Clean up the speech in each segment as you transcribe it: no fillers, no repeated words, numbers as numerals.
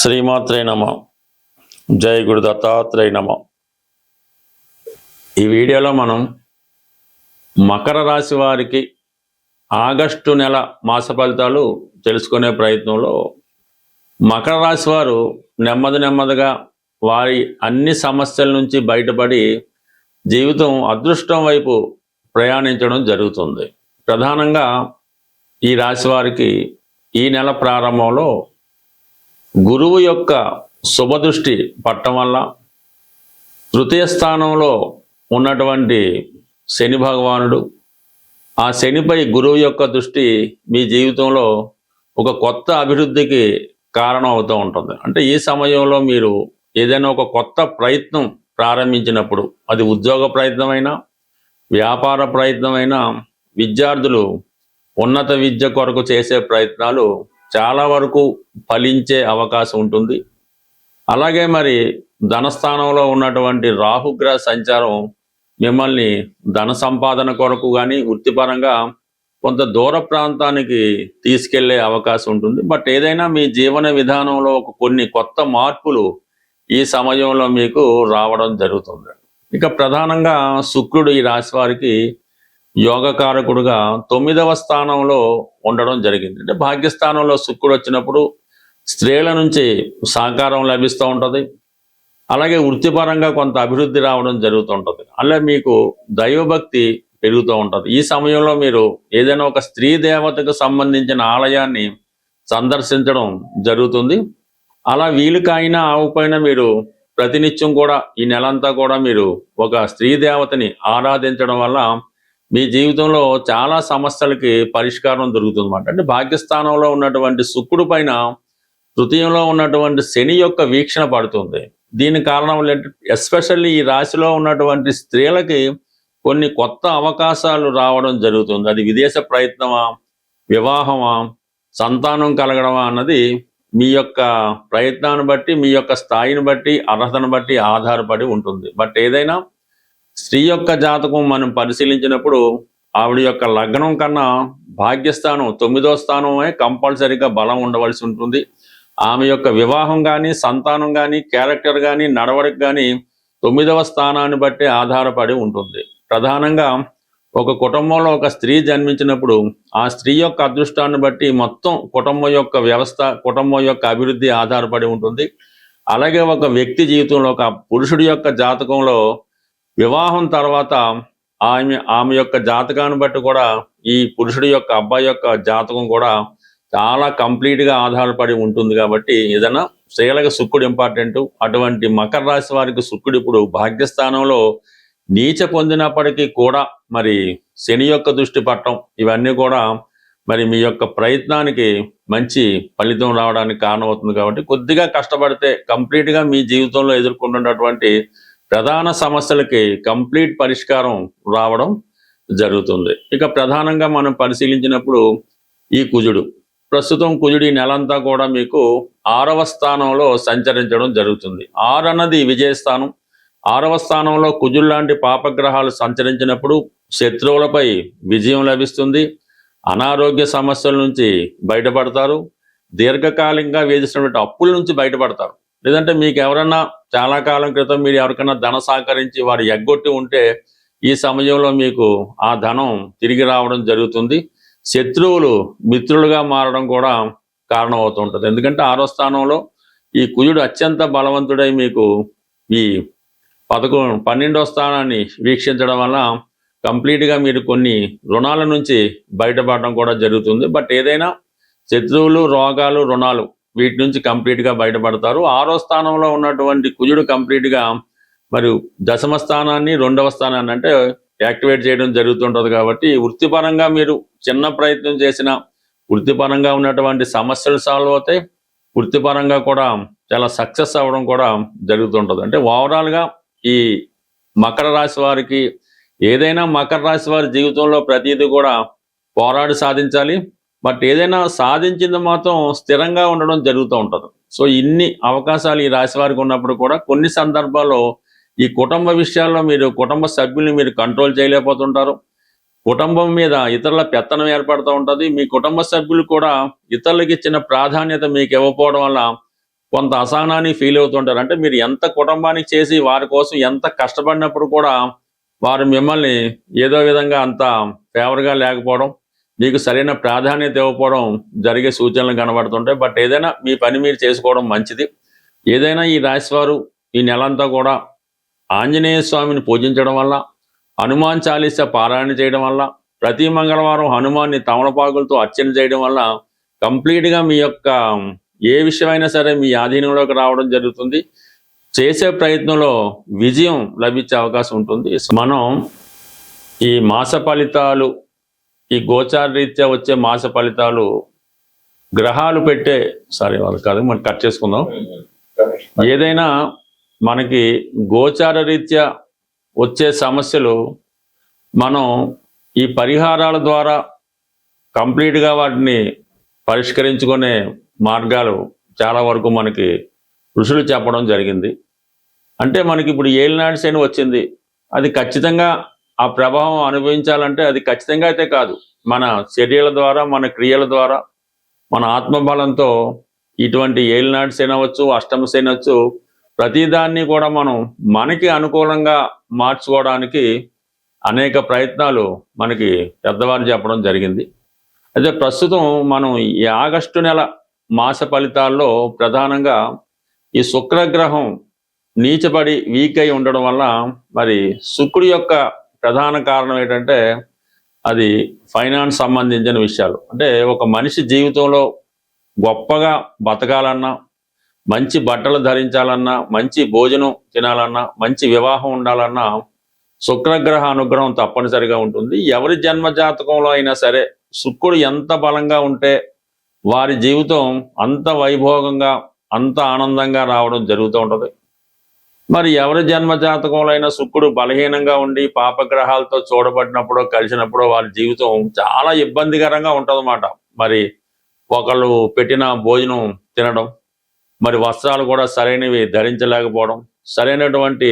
శ్రీమాత్రే నమ. జై గురు దత్తాత్రేయ నమ. ఈ వీడియోలో మనం మకర రాశి వారికి ఆగస్టు నెల మాస ఫలితాలు తెలుసుకునే ప్రయత్నంలో మకర రాశి వారు నెమ్మదిగా వారి అన్ని సమస్యల నుంచి బయటపడి జీవితం అదృష్టం వైపు ప్రయాణించడం జరుగుతుంది. ప్రధానంగా ఈ రాశి వారికి ఈ నెల ప్రారంభంలో గురువు యొక్క శుభదృష్టి పట్టడం వల్ల తృతీయ స్థానంలో ఉన్నటువంటి శని భగవానుడు, ఆ శనిపై గురువు యొక్క దృష్టి మీ జీవితంలో ఒక కొత్త అభివృద్ధికి కారణం అవుతూ ఉంటుంది. అంటే ఈ సమయంలో మీరు ఏదైనా ఒక కొత్త ప్రయత్నం ప్రారంభించినప్పుడు, అది ఉద్యోగ ప్రయత్నమైనా వ్యాపార ప్రయత్నమైనా, విద్యార్థులు ఉన్నత విద్య కొరకు చేసే ప్రయత్నాలు చాలా వరకు ఫలించే అవకాశం ఉంటుంది. అలాగే మరి ధనస్థానంలో ఉన్నటువంటి రాహుగ్రహ సంచారం మిమ్మల్ని ధన సంపాదన కొరకు కానీ వృత్తిపరంగా కొంత దూర ప్రాంతానికి తీసుకెళ్లే అవకాశం ఉంటుంది. బట్ ఏదైనా మీ జీవన విధానంలో కొన్ని కొత్త మార్పులు ఈ సమయంలో మీకు రావడం జరుగుతుంది. ఇక ప్రధానంగా శుక్రుడు ఈ రాశి వారికి యోగకారకుడుగా 9వ స్థానంలో ఉండడం జరిగింది. అంటే భాగ్యస్థానంలో శుక్రుడు వచ్చినప్పుడు స్త్రీల నుంచి సహకారం లభిస్తూ ఉంటుంది. అలాగే వృత్తిపరంగా కొంత అభివృద్ధి రావడం జరుగుతుంటుంది. అలా మీకు దైవభక్తి పెరుగుతూ ఉంటుంది. ఈ సమయంలో మీరు ఏదైనా ఒక స్త్రీ దేవతకు సంబంధించిన ఆలయాన్ని సందర్శించడం జరుగుతుంది. అలా వీలు కాయినా ఆవుపైన మీరు ప్రతినిత్యం కూడా ఈ నెలంతా కూడా మీరు ఒక స్త్రీ దేవతని ఆరాధించడం వల్ల మీ జీవితంలో చాలా సమస్యలకి పరిష్కారం దొరుకుతుందన్నమాట. అంటే భాగ్యస్థానంలో ఉన్నటువంటి శుక్రుడు పైన తృతీయంలో ఉన్నటువంటి శని యొక్క వీక్షణ పడుతుంది. దీని కారణం ఎస్పెషల్లీ ఈ రాశిలో ఉన్నటువంటి స్త్రీలకి కొన్ని కొత్త అవకాశాలు రావడం జరుగుతుంది. అది విదేశ ప్రయత్నమా, వివాహమా, సంతానం కలగడమా అన్నది మీ యొక్క ప్రయత్నాన్ని బట్టి, మీ యొక్క స్థాయిని బట్టి, అర్హతను బట్టి ఆధారపడి ఉంటుంది. బట్ ఏదైనా స్త్రీ యొక్క జాతకం మనం పరిశీలించినప్పుడు ఆవిడ యొక్క లగ్నం కన్నా భాగ్యస్థానం 9వ స్థానమే కంపల్సరీగా బలం ఉండవలసి ఉంటుంది. ఆమె యొక్క వివాహం కానీ, సంతానం కానీ, క్యారెక్టర్ కానీ, నడవడిక కానీ 9వ స్థానాన్ని బట్టి ఆధారపడి ఉంటుంది. ప్రధానంగా ఒక కుటుంబంలో ఒక స్త్రీ జన్మించినప్పుడు ఆ స్త్రీ యొక్క అదృష్టాన్ని బట్టి మొత్తం కుటుంబం యొక్క వ్యవస్థ, కుటుంబం యొక్క అభివృద్ధి ఆధారపడి ఉంటుంది. అలాగే ఒక వ్యక్తి జీవితంలో ఒక పురుషుడి యొక్క జాతకంలో వివాహం తర్వాత ఆమె యొక్క జాతకాన్ని బట్టి కూడా ఈ పురుషుడి యొక్క అబ్బాయి యొక్క జాతకం కూడా చాలా కంప్లీట్గా ఆధారపడి ఉంటుంది. కాబట్టి ఏదైనా స్త్రీలకు శుక్రుడు ఇంపార్టెంట్. అటువంటి మకర రాశి వారికి శుక్రుడు ఇప్పుడు భాగ్యస్థానంలో నీచ పొందినప్పటికీ కూడా మరి శని యొక్క దృష్టి పట్టడం, ఇవన్నీ కూడా మరి మీ యొక్క ప్రయత్నానికి మంచి ఫలితం రావడానికి కారణమవుతుంది. కాబట్టి కొద్దిగా కష్టపడితే కంప్లీట్గా మీ జీవితంలో ఎదుర్కొంటున్నటువంటి ప్రధాన సమస్యలకి కంప్లీట్ పరిష్కారం రావడం జరుగుతుంది. ఇక ప్రధానంగా మనం పరిశీలించినప్పుడు ఈ కుజుడు ప్రస్తుతం ఈ నెలంతా కూడా మీకు 6వ స్థానంలో సంచరించడం జరుగుతుంది. 6 అన్నది విజయస్థానం. 6వ స్థానంలో కుజుడు లాంటి పాపగ్రహాలు సంచరించినప్పుడు శత్రువులపై విజయం లభిస్తుంది. అనారోగ్య సమస్యల నుంచి బయటపడతారు. దీర్ఘకాలికంగా వేధిస్తున్నటువంటి అప్పుల నుంచి బయటపడతారు. లేదంటే మీకు ఎవరన్నా చాలా కాలం క్రితం మీరు ఎవరికైనా ధన సహకరించి వారు ఎగ్గొట్టి ఉంటే ఈ సమయంలో మీకు ఆ ధనం తిరిగి రావడం జరుగుతుంది. శత్రువులు మిత్రులుగా మారడం కూడా కారణం అవుతుంటుంది. ఎందుకంటే 6వ స్థానంలో ఈ కుజుడు అత్యంత బలవంతుడై మీకు ఈ 12వ స్థానాన్ని వీక్షించడం వల్ల కంప్లీట్గా మీరు కొన్ని రుణాల నుంచి బయటపడడం కూడా జరుగుతుంది. బట్ ఏదైనా శత్రువులు, రోగాలు, రుణాలు వీటి నుంచి కంప్లీట్గా బయటపడతారు. 6వ స్థానంలో ఉన్నటువంటి కుజుడు కంప్లీట్గా మరి 10వ స్థానాన్ని, 2వ స్థానాన్ని అంటే యాక్టివేట్ చేయడం జరుగుతుంటుంది. కాబట్టి వృత్తిపరంగా మీరు చిన్న ప్రయత్నం చేసినా వృత్తిపరంగా ఉన్నటువంటి సమస్యలు సాల్వ్ అవుతాయి. వృత్తిపరంగా కూడా చాలా సక్సెస్ అవ్వడం కూడా జరుగుతుంటుంది. అంటే ఓవరాల్గా ఈ మకర రాశి వారికి ఏదైనా మకర రాశి వారి జీవితంలో ప్రతిదీ కూడా పోరాడి సాధించాలి. బట్ ఏదైనా సాధించింది మాత్రం స్థిరంగా ఉండడం జరుగుతూ ఉంటుంది. సో ఇన్ని అవకాశాలు ఈ రాశి వారికి ఉన్నప్పుడు కూడా కొన్ని సందర్భాల్లో ఈ కుటుంబ విషయాల్లో మీరు కుటుంబ సభ్యుల్ని మీరు కంట్రోల్ చేయలేకపోతుంటారు. కుటుంబం మీద ఇతరుల పెత్తనం ఏర్పడుతూ ఉంటుంది. మీ కుటుంబ సభ్యులు కూడా ఇతరులకు ఇచ్చిన ప్రాధాన్యత మీకు ఇవ్వకపోవడం వల్ల కొంత అసహనాన్ని ఫీల్ అవుతుంటారు. అంటే మీరు ఎంత కుటుంబానికి చేసి వారి కోసం ఎంత కష్టపడినప్పుడు కూడా వారు మిమ్మల్ని ఏదో విధంగా అంత ఫేవర్గా లేకపోవడం, మీకు సరైన ప్రాధాన్యత ఇవ్వకపోవడం జరిగే సూచనలు కనబడుతుంటాయి. బట్ ఏదైనా మీ పని మీరు చేసుకోవడం మంచిది. ఏదైనా ఈ రాశివారు ఈ నెలంతా కూడా ఆంజనేయ స్వామిని పూజించడం వల్ల, హనుమాన్ చాలీసా పారాయణ చేయడం వల్ల, ప్రతి మంగళవారం హనుమాన్ని తమలపాకులతో అర్చన చేయడం వల్ల కంప్లీట్గా మీ యొక్క ఏ విషయమైనా సరే మీ ఆధీనంలోకి రావడం జరుగుతుంది. చేసే ప్రయత్నంలో విజయం లభించే అవకాశం ఉంటుంది. మనం ఈ మాస ఫలితాలు, ఈ గోచార రీత్యా వచ్చే మాస ఫలితాలు గ్రహాలు పెట్టే వాళ్ళు కాదు, మనం కట్ చేసుకుందాం. ఏదైనా మనకి గోచార రీత్యా వచ్చే సమస్యలు మనం ఈ పరిహారాల ద్వారా కంప్లీట్గా వాటిని పరిష్కరించుకునే మార్గాలు చాలా వరకు మనకి ఋషులు చెప్పడం జరిగింది. అంటే మనకి ఇప్పుడు ఏలినాటి శని వచ్చింది, అది ఖచ్చితంగా ఆ ప్రభావం అనుభవించాలంటే అది ఖచ్చితంగా అయితే కాదు, మన చర్యల ద్వారా, మన క్రియల ద్వారా, మన ఆత్మబలంతో ఇటువంటి ఏలినాటి శని అవచ్చు, అష్టమ శని అవచ్చు, ప్రతిదాన్ని కూడా మనం మనకి అనుకూలంగా మార్చుకోవడానికి అనేక ప్రయత్నాలు మనకి పెద్దవారు చెప్పడం జరిగింది. అయితే ప్రస్తుతం మనం ఈ ఆగస్టు నెల మాస ఫలితాల్లో ప్రధానంగా ఈ శుక్రగ్రహం నీచబడి వీక్ అయి ఉండడం వల్ల మరి శుక్రుడి యొక్క ప్రధాన కారణం ఏంటంటే అది ఫైనాన్స్ సంబంధించిన విషయాలు. అంటే ఒక మనిషి జీవితంలో గొప్పగా బతకాలన్నా, మంచి బట్టలు ధరించాలన్నా, మంచి భోజనం తినాలన్నా, మంచి వివాహం ఉండాలన్నా శుక్రగ్రహ అనుగ్రహం తప్పనిసరిగా ఉంటుంది. ఎవరి జన్మ జాతకంలో అయినా సరే శుక్రుడు ఎంత బలంగా ఉంటే వారి జీవితం అంత వైభోగంగా, అంత ఆనందంగా రావడం జరుగుతూ ఉంటుంది. మరి ఎవరి జన్మ జాతకంలో అయినా శుక్రుడు బలహీనంగా ఉండి పాపగ్రహాలతో చూడబడినప్పుడు, కలిసినప్పుడు వారి జీవితం చాలా ఇబ్బందికరంగా ఉంటుందన్నమాట. మరి ఒకళ్ళు పెట్టిన భోజనం తినడం, మరి వస్త్రాలు కూడా సరైనవి ధరించలేకపోవడం, సరైనటువంటి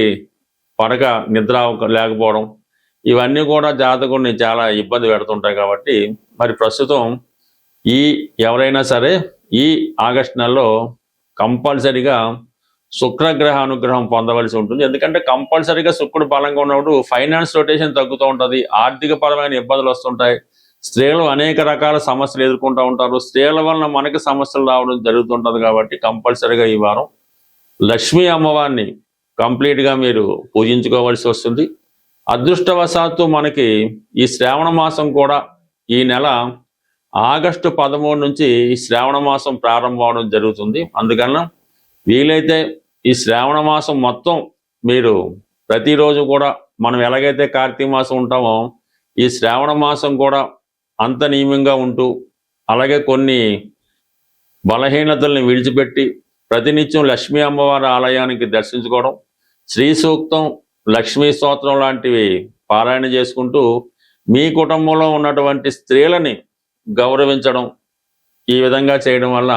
పడక నిద్ర లేకపోవడం, ఇవన్నీ కూడా జాతకుడిని చాలా ఇబ్బంది పెడుతుంటాయి. కాబట్టి మరి ప్రస్తుతం ఎవరైనా సరే ఈ ఆగస్టు నెలలో కంపల్సరిగా శుక్రగ్రహ అనుగ్రహం పొందవలసి ఉంటుంది. ఎందుకంటే కంపల్సరిగా శుక్రుడు బలంగా ఉన్నప్పుడు ఫైనాన్స్ రొటేషన్ తగ్గుతూ ఉంటుంది, ఆర్థిక పరమైన ఇబ్బందులు వస్తుంటాయి, స్త్రీలు అనేక రకాల సమస్యలు ఎదుర్కొంటూ ఉంటారు, స్త్రీల వలన మనకి సమస్యలు రావడం జరుగుతుంటుంది. కాబట్టి కంపల్సరిగా ఈ వారం లక్ష్మీ అమ్మవారిని కంప్లీట్గా మీరు పూజించుకోవాల్సి వస్తుంది. అదృష్టవశాత్తు మనకి ఈ శ్రావణ మాసం కూడా ఈ నెల ఆగస్టు 13 నుంచి ఈ శ్రావణ మాసం ప్రారంభం అవడం జరుగుతుంది. అందుకన్నా వీలైతే ఈ శ్రావణ మాసం మొత్తం మీరు ప్రతిరోజు కూడా, మనం ఎలాగైతే కార్తీక మాసం ఉంటామో ఈ శ్రావణ మాసం కూడా అంత నియమంగా ఉంటూ, అలాగే కొన్ని బలహీనతల్ని విడిచిపెట్టి ప్రతినిత్యం లక్ష్మీ అమ్మవారి ఆలయానికి దర్శించుకోవడం, శ్రీ సూక్తం, లక్ష్మీ స్తోత్రం లాంటివి పారాయణ చేసుకుంటూ మీ కుటుంబంలో ఉన్నటువంటి స్త్రీలని గౌరవించడం, ఈ విధంగా చేయడం వల్ల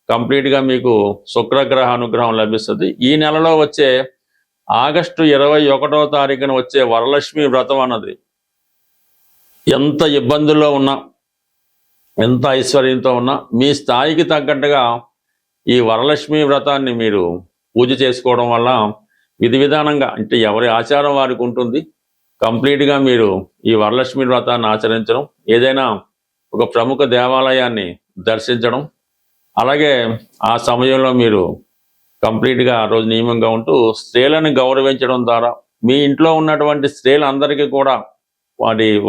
కంప్లీట్గా మీకు శుక్రగ్రహ అనుగ్రహం లభిస్తుంది. ఈ నెలలో వచ్చే ఆగస్టు 21వ తారీఖున వచ్చే వరలక్ష్మి వ్రతం అన్నది ఎంత ఇబ్బందుల్లో ఉన్నా, ఎంత ఐశ్వర్యంతో ఉన్నా మీ స్థాయికి తగ్గట్టుగా ఈ వరలక్ష్మి వ్రతాన్ని మీరు పూజ చేసుకోవడం వల్ల విధి విధానంగా, అంటే ఎవరి ఆచారం వారికి ఉంటుంది, కంప్లీట్గా మీరు ఈ వరలక్ష్మి వ్రతాన్ని ఆచరించడం, ఏదైనా ఒక ప్రముఖ దేవాలయాన్ని దర్శించడం, అలాగే ఆ సమయంలో మీరు కంప్లీట్గా ఆ రోజు నియమంగా ఉంటూ స్త్రీలను గౌరవించడం ద్వారా మీ ఇంట్లో ఉన్నటువంటి స్త్రీలందరికీ కూడా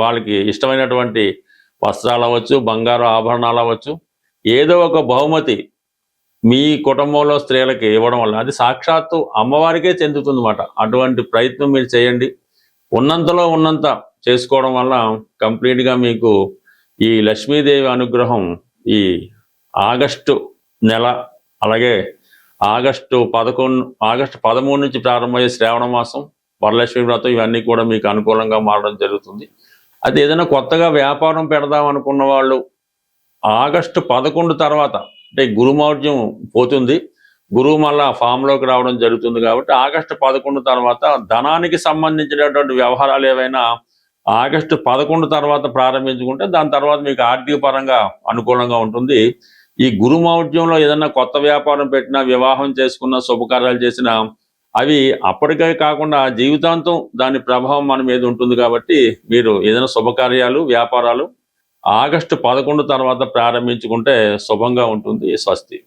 వాళ్ళకి ఇష్టమైనటువంటి వస్త్రాలు అవ్వచ్చు, బంగారు ఆభరణాలు అవ్వచ్చు, ఏదో ఒక బహుమతి మీ కుటుంబంలో స్త్రీలకి ఇవ్వడం వల్ల అది సాక్షాత్తు అమ్మవారికే చెందుతుందన్నమాట. అటువంటి ప్రయత్నం మీరు చేయండి. ఉన్నంతలో ఉన్నంత చేసుకోవడం వల్ల కంప్లీట్గా మీకు ఈ లక్ష్మీదేవి అనుగ్రహం ఈ ఆగస్టు నెల, అలాగే ఆగస్టు 13 నుంచి ప్రారంభమయ్యే శ్రావణ మాసం, వరలక్ష్మి వ్రతం, ఇవన్నీ కూడా మీకు అనుకూలంగా మారడం జరుగుతుంది. అది ఏదైనా కొత్తగా వ్యాపారం పెడదాం అనుకున్న వాళ్ళు ఆగస్టు 11 తర్వాత, అంటే గురుమౌఢ్యం పోతుంది, గురువు మళ్ళా ఫామ్లోకి రావడం జరుగుతుంది. కాబట్టి ఆగస్టు 11 తర్వాత ధనానికి సంబంధించినటువంటి వ్యవహారాలు ఏవైనా ఆగస్టు 11 తర్వాత ప్రారంభించుకుంటే దాని తర్వాత మీకు ఆర్థిక పరంగా అనుకూలంగా ఉంటుంది. ఈ గురుమౌఢ్యంలో ఏదన్నా కొత్త వ్యాపారం పెట్టినా, వివాహం చేసుకున్న, శుభకార్యాలు చేసినా అవి అప్పటికే కాకుండా జీవితాంతం దాని ప్రభావం మన మీద ఉంటుంది. కాబట్టి మీరు ఏదైనా శుభకార్యాలు, వ్యాపారాలు ఆగస్టు 11 తర్వాత ప్రారంభించుకుంటే శుభంగా ఉంటుంది. స్వస్తి.